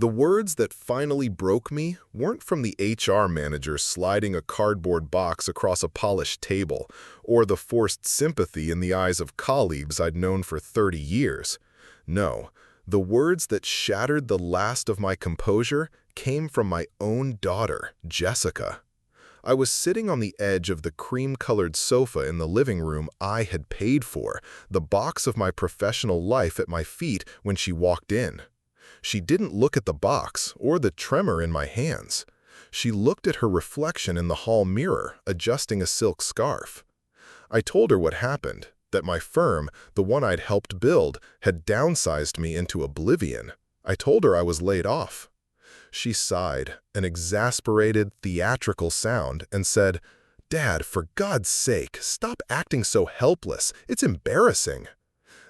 The words that finally broke me weren't from the HR manager sliding a cardboard box across a polished table, or the forced sympathy in the eyes of colleagues I'd known for 30 years. No, the words that shattered the last of my composure came from my own daughter, Jessica. I was sitting on the edge of the cream-colored sofa in the living room I had paid for, the box of my professional life at my feet when she walked in. She didn't look at the box or the tremor in my hands. She looked at her reflection in the hall mirror, adjusting a silk scarf. I told her what happened, that my firm, the one I'd helped build, had downsized me into oblivion. I told her I was laid off. She sighed, an exasperated, theatrical sound, and said, "Dad, for God's sake, stop acting so helpless. It's embarrassing."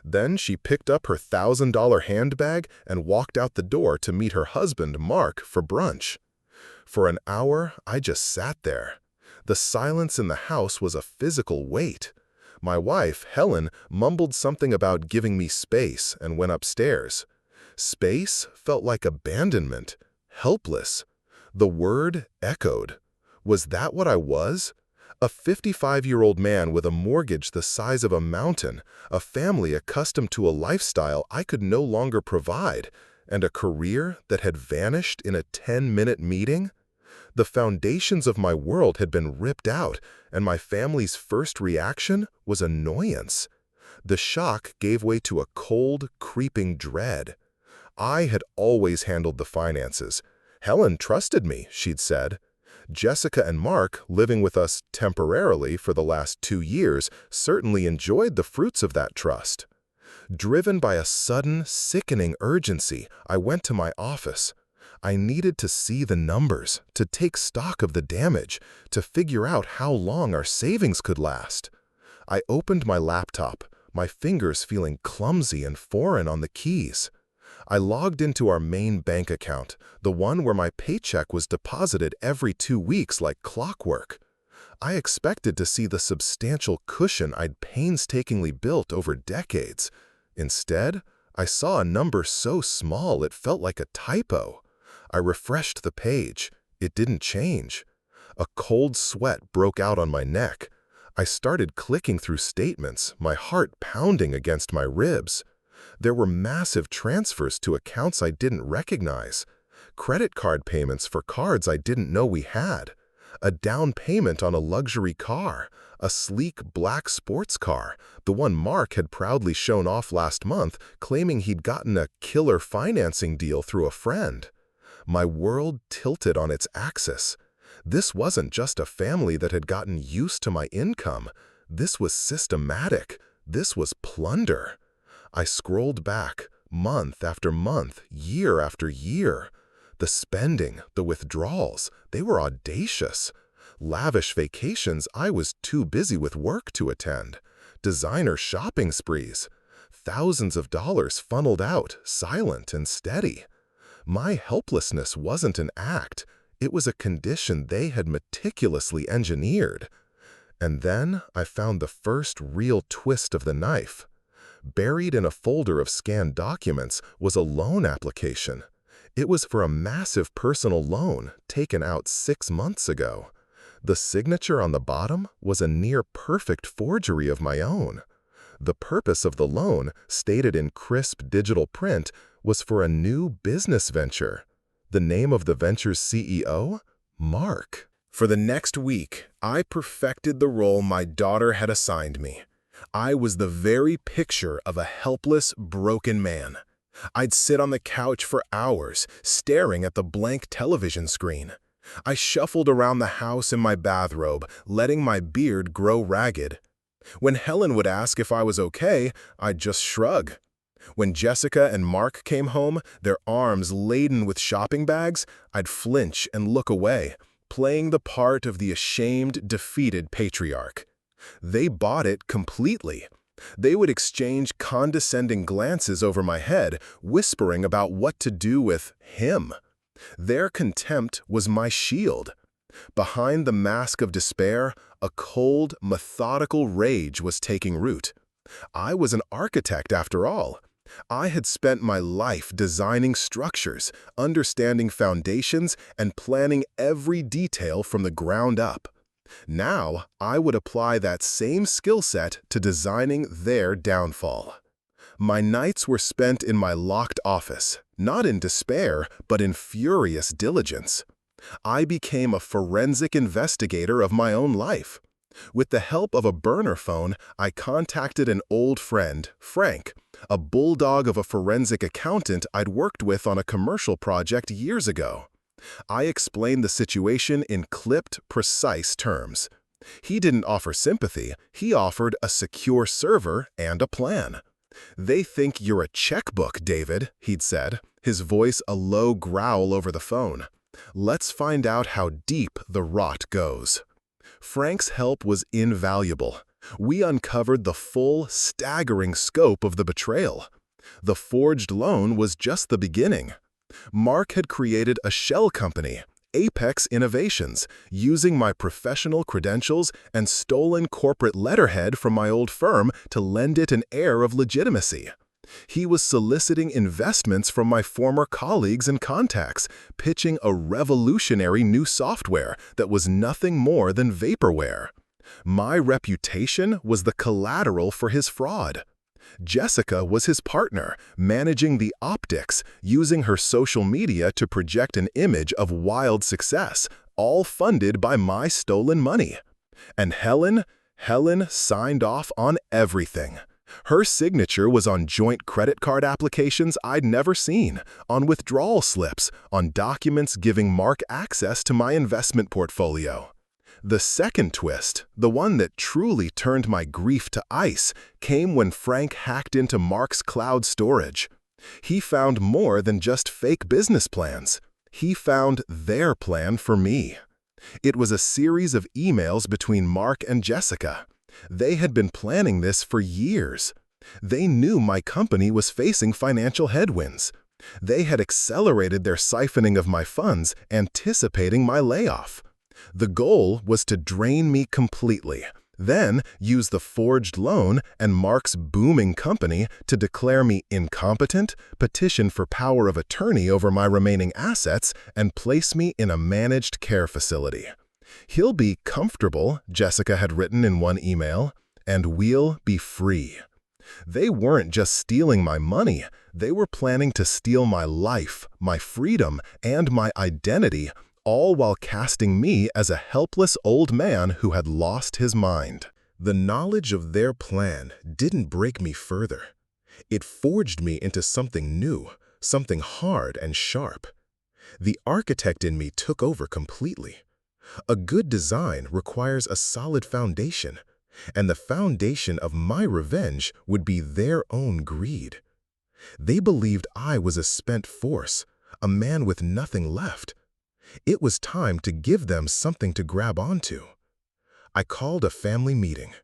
Then she picked up her $1,000 handbag and walked out the door to meet her husband, Mark, for brunch. For an hour, I just sat there. The silence in the house was a physical weight. My wife, Helen, mumbled something about giving me space and went upstairs. Space felt like abandonment. Helpless. The word echoed. Was that what I was? A 55-year-old man with a mortgage the size of a mountain, a family accustomed to a lifestyle I could no longer provide, and a career that had vanished in a 10-minute meeting? The foundations of my world had been ripped out, and my family's first reaction was annoyance. The shock gave way to a cold, creeping dread. I had always handled the finances. Helen trusted me, she'd said. Jessica and Mark, living with us temporarily for the last 2 years, certainly enjoyed the fruits of that trust. Driven by a sudden, sickening urgency, I went to my office. I needed to see the numbers, to take stock of the damage, to figure out how long our savings could last. I opened my laptop, my fingers feeling clumsy and foreign on the keys. I logged into our main bank account, the one where my paycheck was deposited every 2 weeks like clockwork. I expected to see the substantial cushion I'd painstakingly built over decades. Instead, I saw a number so small it felt like a typo. I refreshed the page. It didn't change. A cold sweat broke out on my neck. I started clicking through statements, my heart pounding against my ribs. There were massive transfers to accounts I didn't recognize, credit card payments for cards I didn't know we had, a down payment on a luxury car, a sleek black sports car, the one Mark had proudly shown off last month, claiming he'd gotten a killer financing deal through a friend. My world tilted on its axis. This wasn't just a family that had gotten used to my income. This was systematic. This was plunder. I scrolled back, month after month, year after year. The spending, the withdrawals, they were audacious. Lavish vacations I was too busy with work to attend. Designer shopping sprees. Thousands of dollars funneled out, silent and steady. My helplessness wasn't an act. It was a condition they had meticulously engineered. And then I found the first real twist of the knife. Buried in a folder of scanned documents was a loan application. It was for a massive personal loan taken out 6 months ago. The signature on the bottom was a near-perfect forgery of my own. The purpose of the loan, stated in crisp digital print, was for a new business venture. The name of the venture's CEO? Mark. For the next week, I perfected the role my daughter had assigned me. I was the very picture of a helpless, broken man. I'd sit on the couch for hours, staring at the blank television screen. I shuffled around the house in my bathrobe, letting my beard grow ragged. When Helen would ask if I was okay, I'd just shrug. When Jessica and Mark came home, their arms laden with shopping bags, I'd flinch and look away, playing the part of the ashamed, defeated patriarch. They bought it completely. They would exchange condescending glances over my head, whispering about what to do with him. Their contempt was my shield. Behind the mask of despair, a cold, methodical rage was taking root. I was an architect after all. I had spent my life designing structures, understanding foundations, and planning every detail from the ground up. Now, I would apply that same skill set to designing their downfall. My nights were spent in my locked office, not in despair, but in furious diligence. I became a forensic investigator of my own life. With the help of a burner phone, I contacted an old friend, Frank, a bulldog of a forensic accountant I'd worked with on a commercial project years ago. I explained the situation in clipped, precise terms. He didn't offer sympathy, he offered a secure server and a plan. "They think you're a checkbook, David," he'd said, his voice a low growl over the phone. "Let's find out how deep the rot goes." Frank's help was invaluable. We uncovered the full, staggering scope of the betrayal. The forged loan was just the beginning. Mark had created a shell company, Apex Innovations, using my professional credentials and stolen corporate letterhead from my old firm to lend it an air of legitimacy. He was soliciting investments from my former colleagues and contacts, pitching a revolutionary new software that was nothing more than vaporware. My reputation was the collateral for his fraud. Jessica was his partner, managing the optics, using her social media to project an image of wild success, all funded by my stolen money. And Helen signed off on everything. Her signature was on joint credit card applications I'd never seen, on withdrawal slips, on documents giving Mark access to my investment portfolio. The second twist, the one that truly turned my grief to ice, came when Frank hacked into Mark's cloud storage. He found more than just fake business plans. He found their plan for me. It was a series of emails between Mark and Jessica. They had been planning this for years. They knew my company was facing financial headwinds. They had accelerated their siphoning of my funds, anticipating my layoff. The goal was to drain me completely, then use the forged loan and Mark's booming company to declare me incompetent, petition for power of attorney over my remaining assets, and place me in a managed care facility. "He'll be comfortable," Jessica had written in one email, "and we'll be free." They weren't just stealing my money, they were planning to steal my life, my freedom, and my identity, all while casting me as a helpless old man who had lost his mind. The knowledge of their plan didn't break me further. It forged me into something new, something hard and sharp. The architect in me took over completely. A good design requires a solid foundation, and the foundation of my revenge would be their own greed. They believed I was a spent force, a man with nothing left. It was time to give them something to grab onto. I called a family meeting.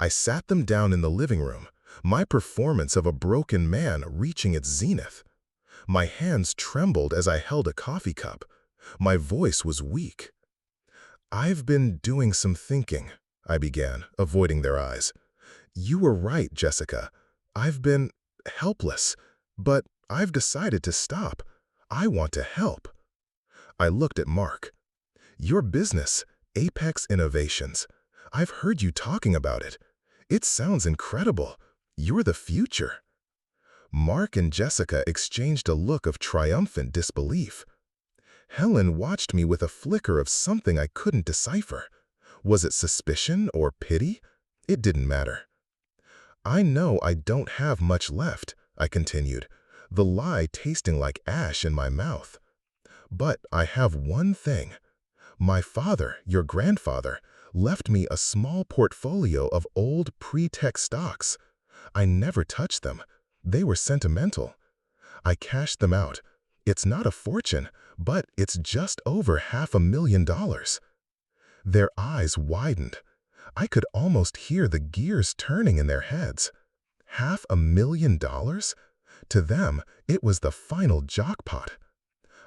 I sat them down in the living room, my performance of a broken man reaching its zenith. My hands trembled as I held a coffee cup. My voice was weak. "I've been doing some thinking," I began, avoiding their eyes. "You were right, Jessica. I've been helpless, but I've decided to stop. I want to help." I looked at Mark. "Your business, Apex Innovations. I've heard you talking about it. It sounds incredible. You're the future." Mark and Jessica exchanged a look of triumphant disbelief. Helen watched me with a flicker of something I couldn't decipher. Was it suspicion or pity? It didn't matter. "I know I don't have much left," I continued, the lie tasting like ash in my mouth. "But I have one thing. My father, your grandfather, left me a small portfolio of old pre-tech stocks. I never touched them. They were sentimental. I cashed them out. It's not a fortune, but it's just over $500,000. Their eyes widened. I could almost hear the gears turning in their heads. $500,000? To them, it was the final jackpot.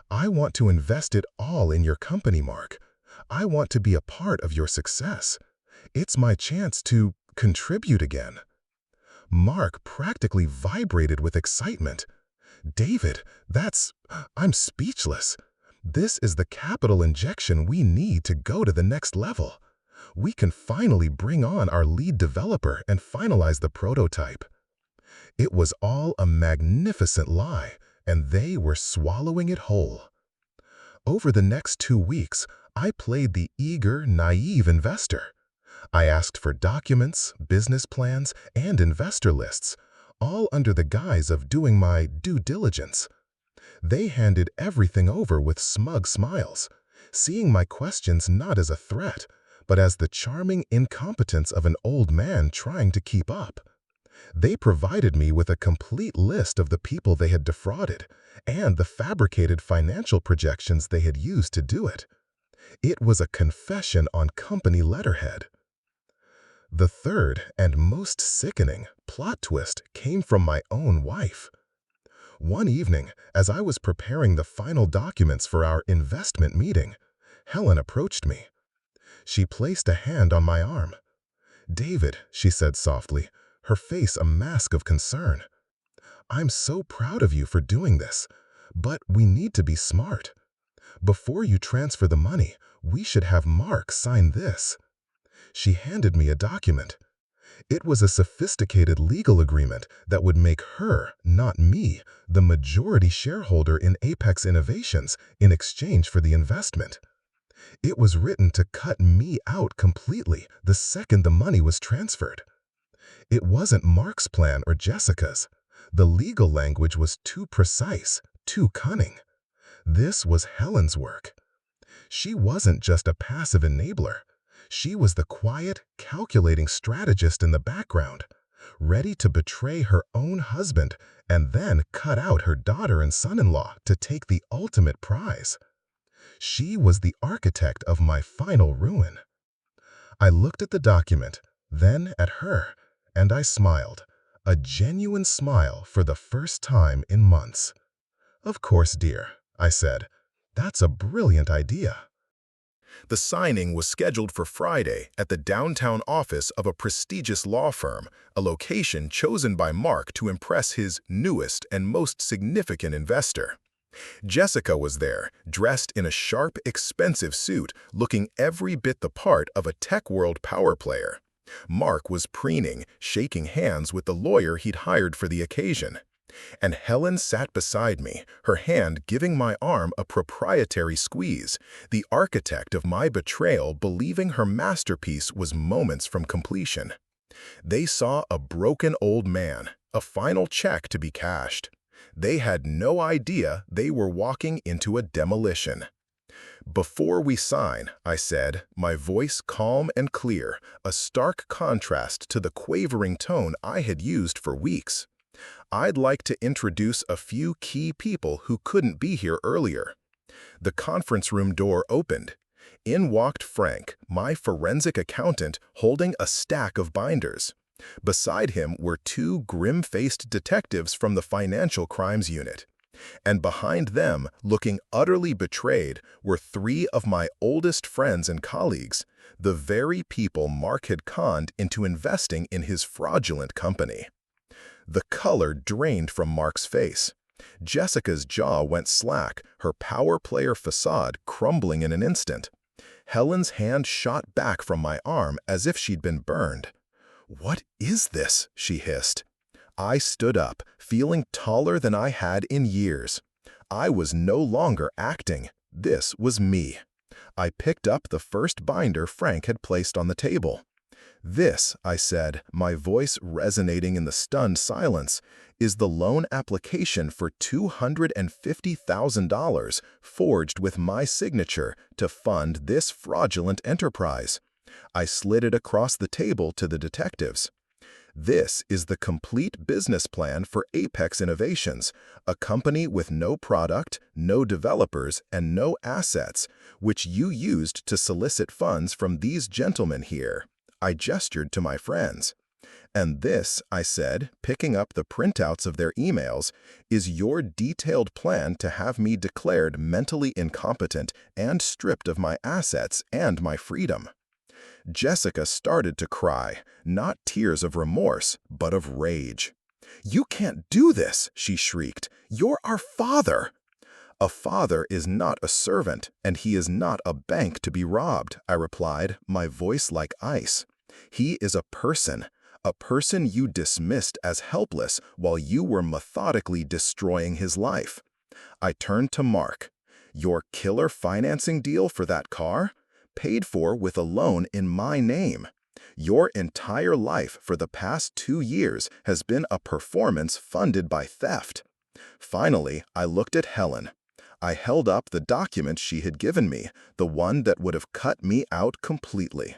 "I want to invest it all in your company, Mark. I want to be a part of your success. It's my chance to contribute again." Mark practically vibrated with excitement. "David, I'm speechless. This is the capital injection we need to go to the next level. We can finally bring on our lead developer and finalize the prototype." It was all a magnificent lie, and they were swallowing it whole. Over the next 2 weeks, I played the eager, naive investor. I asked for documents, business plans, and investor lists, all under the guise of doing my due diligence. They handed everything over with smug smiles, seeing my questions not as a threat, but as the charming incompetence of an old man trying to keep up. They provided me with a complete list of the people they had defrauded and the fabricated financial projections they had used to do it. It was a confession on company letterhead. The third and most sickening plot twist came from my own wife. One evening, as I was preparing the final documents for our investment meeting, Helen approached me. She placed a hand on my arm. "David," she said softly, her face a mask of concern, "I'm so proud of you for doing this, but we need to be smart. Before you transfer the money, we should have Mark sign this." She handed me a document. It was a sophisticated legal agreement that would make her, not me, the majority shareholder in Apex Innovations in exchange for the investment. It was written to cut me out completely the second the money was transferred. It wasn't Mark's plan or Jessica's. The legal language was too precise, too cunning. This was Helen's work. She wasn't just a passive enabler. She was the quiet, calculating strategist in the background, ready to betray her own husband and then cut out her daughter and son-in-law to take the ultimate prize. She was the architect of my final ruin. I looked at the document, then at her, and I smiled, a genuine smile for the first time in months. "Of course, dear," I said. "That's a brilliant idea." The signing was scheduled for Friday at the downtown office of a prestigious law firm, a location chosen by Mark to impress his newest and most significant investor. Jessica was there, dressed in a sharp, expensive suit, looking every bit the part of a tech world power player. Mark was preening, shaking hands with the lawyer he'd hired for the occasion. And Helen sat beside me, her hand giving my arm a proprietary squeeze, the architect of my betrayal believing her masterpiece was moments from completion. They saw a broken old man, a final check to be cashed. They had no idea they were walking into a demolition. "Before we sign," I said, my voice calm and clear, a stark contrast to the quavering tone I had used for weeks. "I'd like to introduce a few key people who couldn't be here earlier." The conference room door opened. In walked Frank, my forensic accountant, holding a stack of binders. Beside him were two grim-faced detectives from the Financial Crimes Unit. And behind them, looking utterly betrayed, were three of my oldest friends and colleagues, the very people Mark had conned into investing in his fraudulent company. The color drained from Mark's face. Jessica's jaw went slack, her power player facade crumbling in an instant. Helen's hand shot back from my arm as if she'd been burned. "What is this?" she hissed. I stood up, feeling taller than I had in years. I was no longer acting. This was me. I picked up the first binder Frank had placed on the table. "This," I said, my voice resonating in the stunned silence, "is the loan application for $250,000 forged with my signature to fund this fraudulent enterprise." I slid it across the table to the detectives. "This is the complete business plan for Apex Innovations, a company with no product, no developers, and no assets, which you used to solicit funds from these gentlemen here." I gestured to my friends. "And this," I said, picking up the printouts of their emails, "is your detailed plan to have me declared mentally incompetent and stripped of my assets and my freedom." Jessica started to cry, not tears of remorse, but of rage. "You can't do this," she shrieked. "You're our father." "A father is not a servant, and he is not a bank to be robbed," I replied, my voice like ice. "He is a person you dismissed as helpless while you were methodically destroying his life." I turned to Mark. "Your killer financing deal for that car? Paid for with a loan in my name. Your entire life for the past 2 years has been a performance funded by theft." Finally, I looked at Helen. I held up the document she had given me, the one that would have cut me out completely.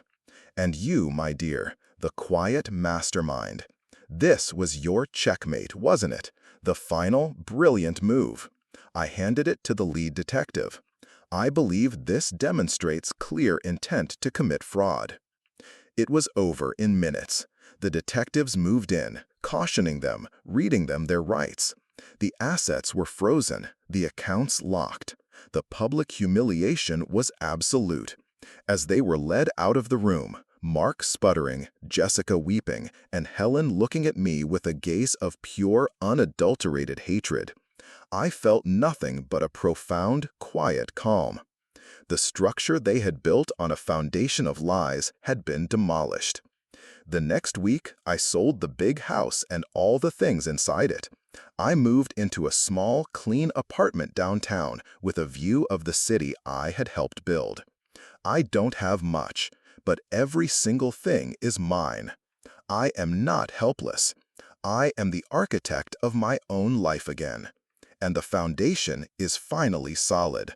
"And you, my dear, the quiet mastermind. This was your checkmate, wasn't it? The final, brilliant move." I handed it to the lead detective. "I believe this demonstrates clear intent to commit fraud." It was over in minutes. The detectives moved in, cautioning them, reading them their rights. The assets were frozen, the accounts locked. The public humiliation was absolute. As they were led out of the room, Mark sputtering, Jessica weeping, and Helen looking at me with a gaze of pure, unadulterated hatred, I felt nothing but a profound, quiet calm. The structure they had built on a foundation of lies had been demolished. The next week, I sold the big house and all the things inside it. I moved into a small, clean apartment downtown with a view of the city I had helped build. I don't have much, but every single thing is mine. I am not helpless. I am the architect of my own life again. And the foundation is finally solid.